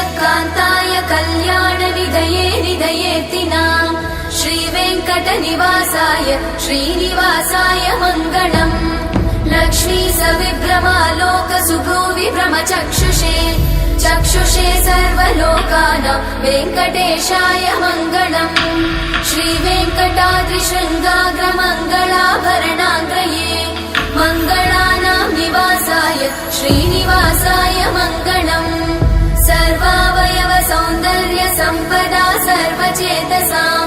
श्रियकान्ताय कल्याणनिधये निधयेऽर्तिनाम् श्रीवेङ्कटनिवासाय श्रीनिवासाय मङ्गलम् लक्ष्मी सविभ्रमालोकसुभ्रूविभ्रमचक्षुषे चक्षुषे सर्वलोकानां वेङ्कटेशाय मङ्गलम् श्रीवेङ्कटाद्रिशृङ्गाग्रमङ्गलाभरणाग्रये मङ्गलानां निवासाय श्रीनिवासाय मङ्गलम् सर्वावयव सौन्दर्य सम्पदा सर्वचेतसां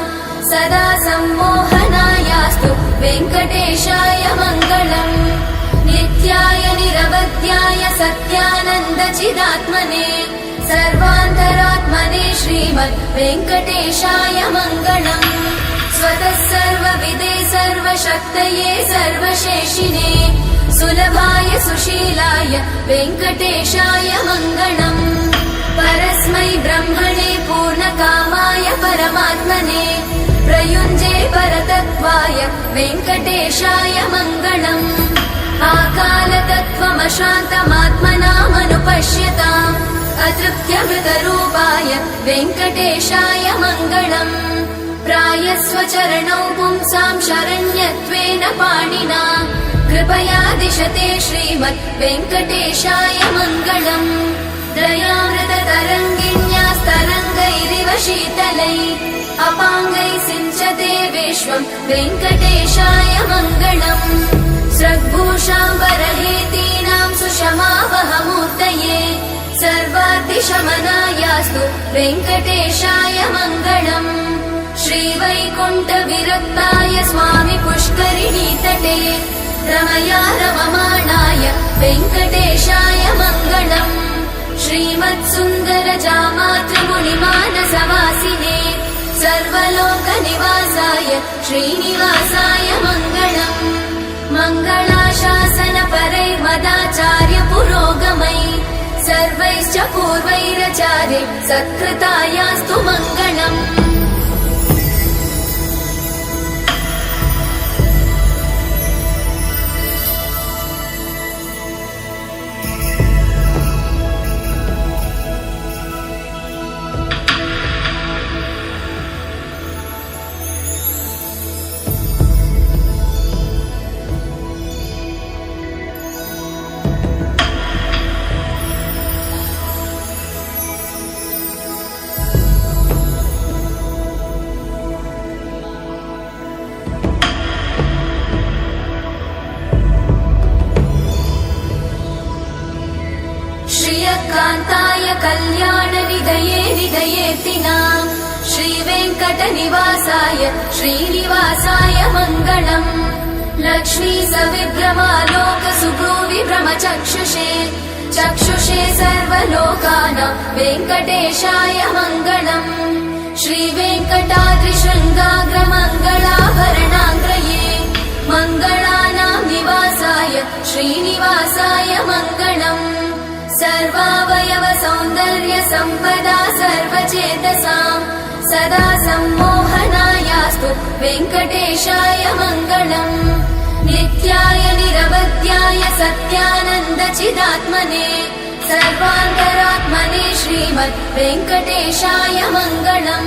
सदा सम्मोहनायास्तु वेङ्कटेशाय मङ्गलम् नित्याय निरवध्याय सत्यानन्दचिदात्मने सर्वान्तरात्मने श्रीमद् वेङ्कटेशाय मङ्गलम् स्वतः सर्वविदे सर्वशक्तये सर्वशेषिने सुलभाय सुशीलाय वेङ्कटेशाय मङ्गलम् परस्मै ब्रह्मणे पूर्णकामाय परमात्मने प्रयुञ्जे परतत्त्वाय वेङ्कटेशाय मङ्गलम् आकालतत्त्वमशान्तमात्मनामनुपश्यताम् अतृप्त्यमृतरूपाय वेङ्कटेशाय मङ्गलम् प्रायस्वचरणौ पुंसां शरण्यत्वेन पाणिना कृपया दिशते श्रीमद् वेङ्कटेशाय मङ्गलम् दयामृततरङ्गिण्यास्तरङ्गैरिव शीतलैः अपाङ्गैः सिञ्चते विश्वम् वेङ्कटेशाय मङ्गलम् स्रग्भूषाम्बरहेतीनां सुषमावहमूर्तये सर्वाद्दिशमनायास्तु वेङ्कटेशाय मङ्गलम् श्रीवैकुण्ठविरक्ताय स्वामि पुष्करिणीतटे रमया रममाणाय वेङ्कटेशाय मङ्गलम् श्रीमत्सुन्दरजामातृमुनिमानसवासिने सर्वलोकनिवासाय श्रीनिवासाय मङ्गलम् मङ्गलाशासनपरैर्मदाचार्य पुरोगमैः सर्वैश्च पूर्वैराचार्य सत्कृतायास्तु मङ्गलम् श्रियकान्ताय कल्याणनिधये निधयेऽर्तिनाम् श्रीवेङ्कटनिवासाय श्रीनिवासाय मङ्गलम् लक्ष्मी सविभ्रमालोकसुभ्रूविभ्रमचक्षुषे चक्षुषे सर्वलोकानां वेङ्कटेशाय मङ्गलम् श्रीवेङ्कटाद्रिशृङ्गाग्रमङ्गलाभरणाग्रये मङ्गलानां निवासाय श्रीनिवासाय मङ्गलम् सर्वावयव सौन्दर्य सम्पदा सर्वचेतसां सदा सम्मोहनायास्तु वेङ्कटेशाय मङ्गलम् नित्याय निरवध्याय सत्यानन्दचिदात्मने सर्वान्तरात्मने श्रीमद् वेङ्कटेशाय मङ्गलम्।